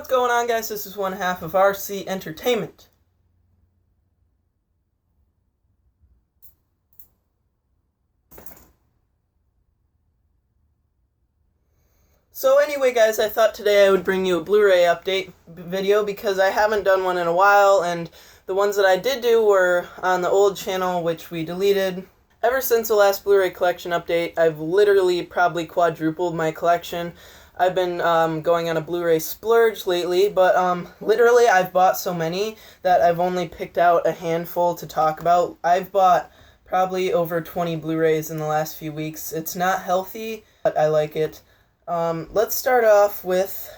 What's going on, guys? This is one half of RC Entertainment. So anyway, guys, I thought today I would bring you a Blu-ray update video because I haven't done one in a while, and the ones that I did do were on the old channel, which we deleted. Ever since the last Blu-ray collection update, I've literally probably quadrupled my collection. I've been going on a Blu-ray splurge lately, but literally I've bought so many that I've only picked out a handful to talk about. I've bought probably over 20 Blu-rays in the last few weeks. It's not healthy, but I like it. Let's start off with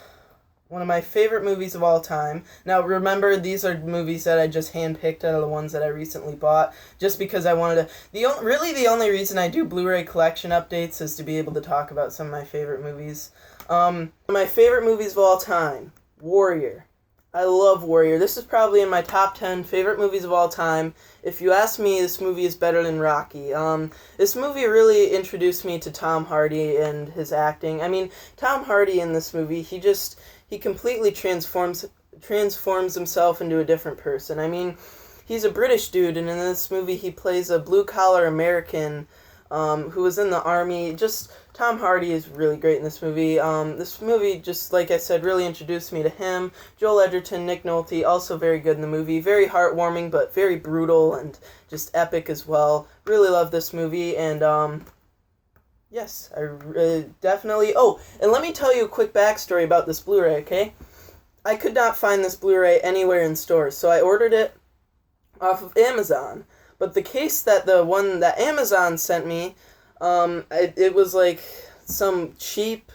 one of my favorite movies of all time. Now, remember, these are movies that I just handpicked out of the ones that I recently bought, just because I wanted to... The only reason I do Blu-ray collection updates is to be able to talk about some of my favorite movies. My favorite movies of all time, Warrior. I love Warrior. This is probably in my top 10 favorite movies of all time. If you ask me, this movie is better than Rocky. This movie really introduced me to Tom Hardy and his acting. I mean, Tom Hardy in this movie, he completely transforms himself into a different person. I mean, he's a British dude, and in this movie he plays a blue-collar American who was in the army. Tom Hardy is really great in this movie. This movie, just like I said, really introduced me to him. Joel Edgerton, Nick Nolte, also very good in the movie. Very heartwarming, but very brutal and just epic as well. Really love this movie, and yes, I definitely... Oh, and let me tell you a quick backstory about this Blu-ray, okay? I could not find this Blu-ray anywhere in stores, so I ordered it off of Amazon. But the case that the one that Amazon sent me, it was like some cheap,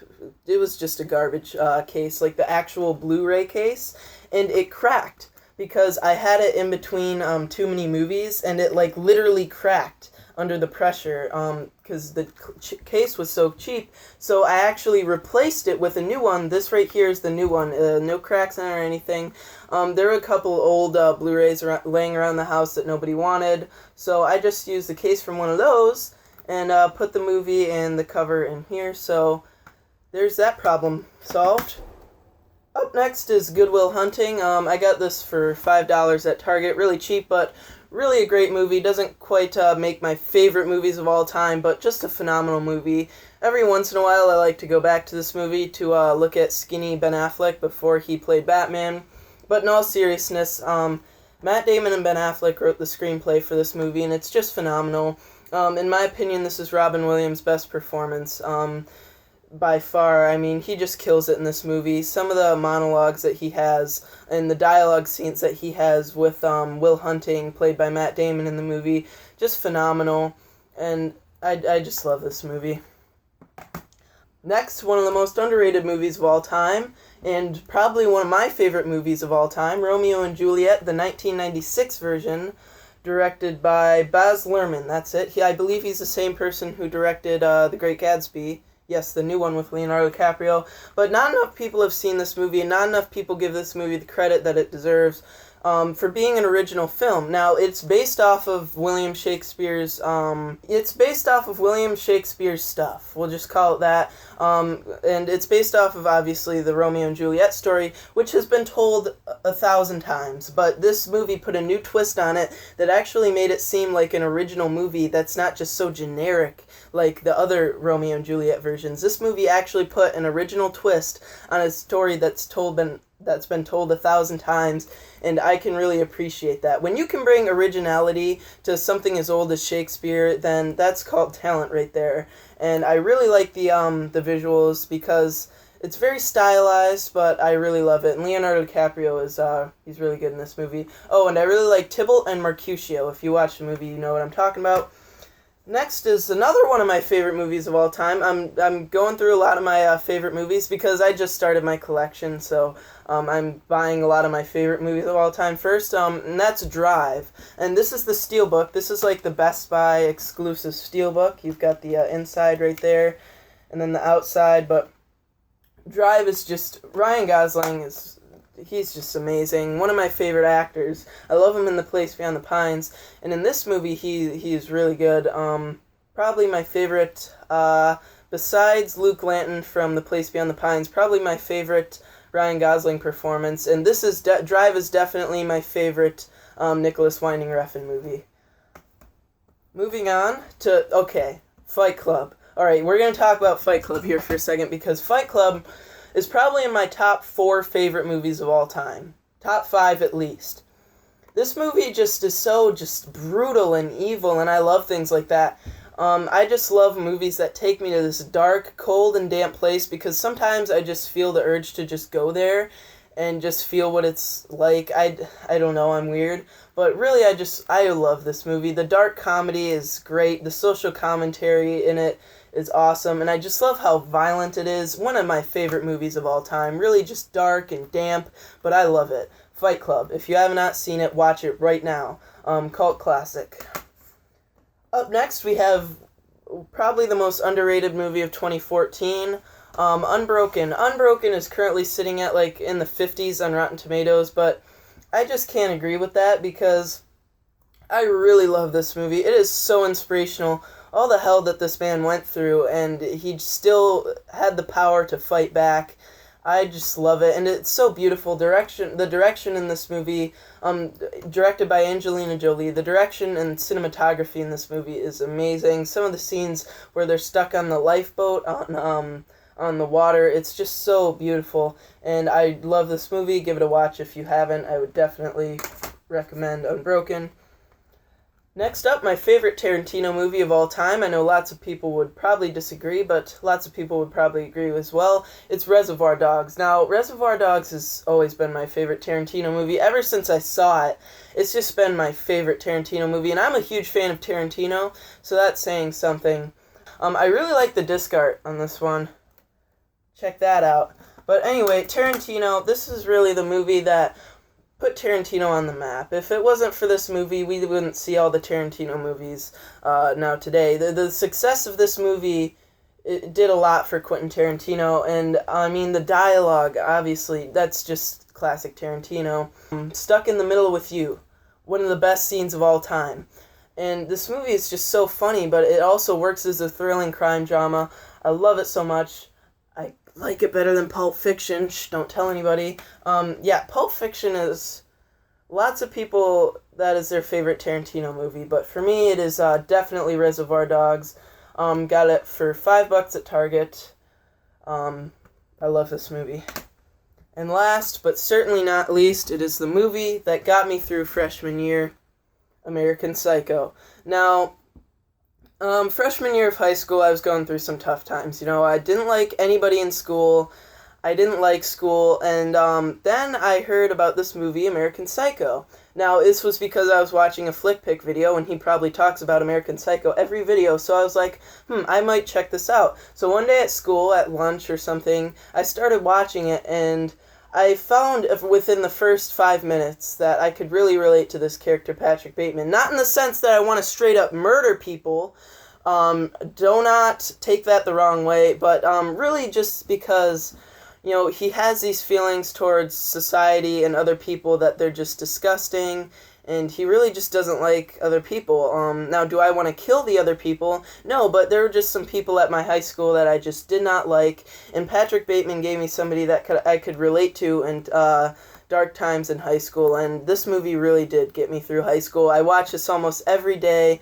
it was just a garbage case, like the actual Blu-ray case, and it cracked because I had it in between too many movies, and it like literally cracked under the pressure because the case was so cheap. So I actually replaced it with a new one. This right here is the new one. No cracks in it or anything. There were a couple old Blu-rays laying around the house that nobody wanted, so I just used the case from one of those and put the movie and the cover in here. So there's that problem solved. Up next is Good Will Hunting. I got this for $5 at Target. Really cheap, but really a great movie. Doesn't quite make my favorite movies of all time, but just a phenomenal movie. Every once in a while I like to go back to this movie to look at skinny Ben Affleck before he played Batman. But in all seriousness, Matt Damon and Ben Affleck wrote the screenplay for this movie, and it's just phenomenal. In my opinion, this is Robin Williams' best performance. By far. I mean, he just kills it in this movie. Some of the monologues that he has and the dialogue scenes that he has with Will Hunting, played by Matt Damon in the movie, just phenomenal. And I just love this movie. Next, one of the most underrated movies of all time, and probably one of my favorite movies of all time, Romeo and Juliet, the 1996 version, directed by Baz Luhrmann. That's it. I believe he's the same person who directed The Great Gatsby. Yes, the new one with Leonardo DiCaprio. But not enough people have seen this movie, and not enough people give this movie the credit that it deserves for being an original film. Now, it's based off of William Shakespeare's stuff. We'll just call it that. And it's based off of, obviously, the Romeo and Juliet story, which has been told 1,000 times. But this movie put a new twist on it that actually made it seem like an original movie that's not just so generic like the other Romeo and Juliet versions. This movie actually put an original twist on a story that's been told 1,000 times, and I can really appreciate that. When you can bring originality to something as old as Shakespeare, then that's called talent right there. And I really like the visuals because it's very stylized, but I really love it. And Leonardo DiCaprio he's really good in this movie. Oh, and I really like Tybalt and Mercutio. If you watch the movie, you know what I'm talking about. Next is another one of my favorite movies of all time. I'm going through a lot of my favorite movies because I just started my collection, so I'm buying a lot of my favorite movies of all time first, and that's Drive. And this is the Steelbook. This is like the Best Buy exclusive Steelbook. You've got the inside right there, and then the outside, but Drive is just... Ryan Gosling he's just amazing. One of my favorite actors. I love him in The Place Beyond the Pines, and in this movie he's really good. Probably my favorite, besides Luke Lanton from The Place Beyond the Pines, probably my favorite Ryan Gosling performance, and this is Drive is definitely my favorite Nicholas Winding Refn movie. Moving on to, okay, Fight Club. Alright, we're going to talk about Fight Club here for a second, because Fight Club is probably in my top 4 favorite movies of all time. Top 5 at least. This movie just is so just brutal and evil, and I love things like that. I just love movies that take me to this dark, cold, and damp place, because sometimes I just feel the urge to just go there and just feel what it's like. I don't know, I'm weird. But really, I love this movie. The dark comedy is great. The social commentary in it is awesome. And I just love how violent it is. One of my favorite movies of all time. Really just dark and damp, but I love it. Fight Club. If you have not seen it, watch it right now. Cult classic. Up next, we have probably the most underrated movie of 2014, Unbroken. Unbroken is currently sitting at like in the 50s on Rotten Tomatoes, but I just can't agree with that because I really love this movie. It is so inspirational. All the hell that this man went through, and he still had the power to fight back. I just love it, and it's so beautiful. The direction in this movie, directed by Angelina Jolie, the direction and cinematography in this movie is amazing. Some of the scenes where they're stuck on the lifeboat on the water, it's just so beautiful, and I love this movie. Give it a watch if you haven't. I would definitely recommend Unbroken. Next up, my favorite Tarantino movie of all time. I know lots of people would probably disagree, but lots of people would probably agree as well. It's Reservoir Dogs. Now, Reservoir Dogs has always been my favorite Tarantino movie. Ever since I saw it, it's just been my favorite Tarantino movie, and I'm a huge fan of Tarantino, so that's saying something. I really like the disc art on this one. Check that out. But anyway, Tarantino, this is really the movie that put Tarantino on the map. If it wasn't for this movie, we wouldn't see all the Tarantino movies now today. The success of this movie, it did a lot for Quentin Tarantino, and I mean the dialogue, obviously, that's just classic Tarantino. Stuck in the Middle with You, one of the best scenes of all time. And this movie is just so funny, but it also works as a thrilling crime drama. I love it so much. I like it better than Pulp Fiction. Shh, don't tell anybody. Yeah, Pulp Fiction is, lots of people, that is their favorite Tarantino movie, but for me it is definitely Reservoir Dogs. Got it for $5 at Target. I love this movie. And last, but certainly not least, it is the movie that got me through freshman year, American Psycho. Now, freshman year of high school, I was going through some tough times. You know, I didn't like anybody in school. I didn't like school, and then I heard about this movie, American Psycho. Now, this was because I was watching a Flick Pick video, and he probably talks about American Psycho every video, so I was like, I might check this out. So one day at school, at lunch or something, I started watching it, and I found within the first 5 minutes that I could really relate to this character, Patrick Bateman. Not in the sense that I want to straight up murder people. Do not take that the wrong way, but really just because, you know, he has these feelings towards society and other people that they're just disgusting, and he really just doesn't like other people. Now, do I want to kill the other people? No, but there were just some people at my high school that I just did not like, and Patrick Bateman gave me somebody that I could relate to in dark times in high school, and this movie really did get me through high school. I watched this almost every day,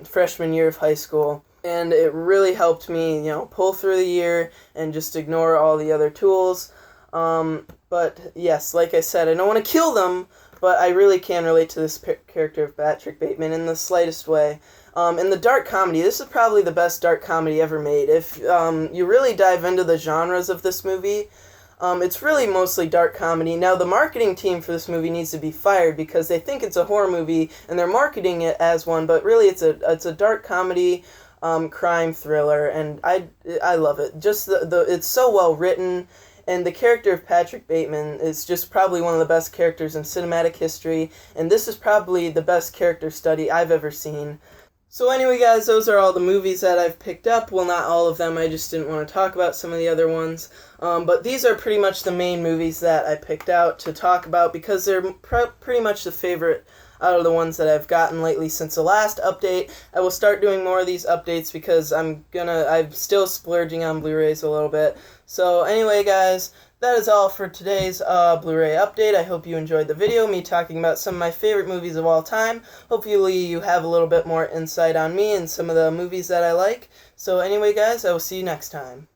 freshman year of high school, and it really helped me, you know, pull through the year and just ignore all the other tools. But yes, like I said, I don't want to kill them, but I really can relate to this character of Patrick Bateman in the slightest way. In the dark comedy, this is probably the best dark comedy ever made. If you really dive into the genres of this movie, it's really mostly dark comedy. Now, the marketing team for this movie needs to be fired because they think it's a horror movie and they're marketing it as one, but really it's a dark comedy crime thriller, and I love it. Just it's so well written. And the character of Patrick Bateman is just probably one of the best characters in cinematic history, and this is probably the best character study I've ever seen. So anyway, guys, those are all the movies that I've picked up. Well, not all of them. I just didn't want to talk about some of the other ones. But these are pretty much the main movies that I picked out to talk about because they're pretty much the favorite out of the ones that I've gotten lately since the last update. I will start doing more of these updates because I'm still splurging on Blu-rays a little bit. So anyway, guys, that is all for today's Blu-ray update. I hope you enjoyed the video, me talking about some of my favorite movies of all time. Hopefully you have a little bit more insight on me and some of the movies that I like. So anyway, guys, I will see you next time.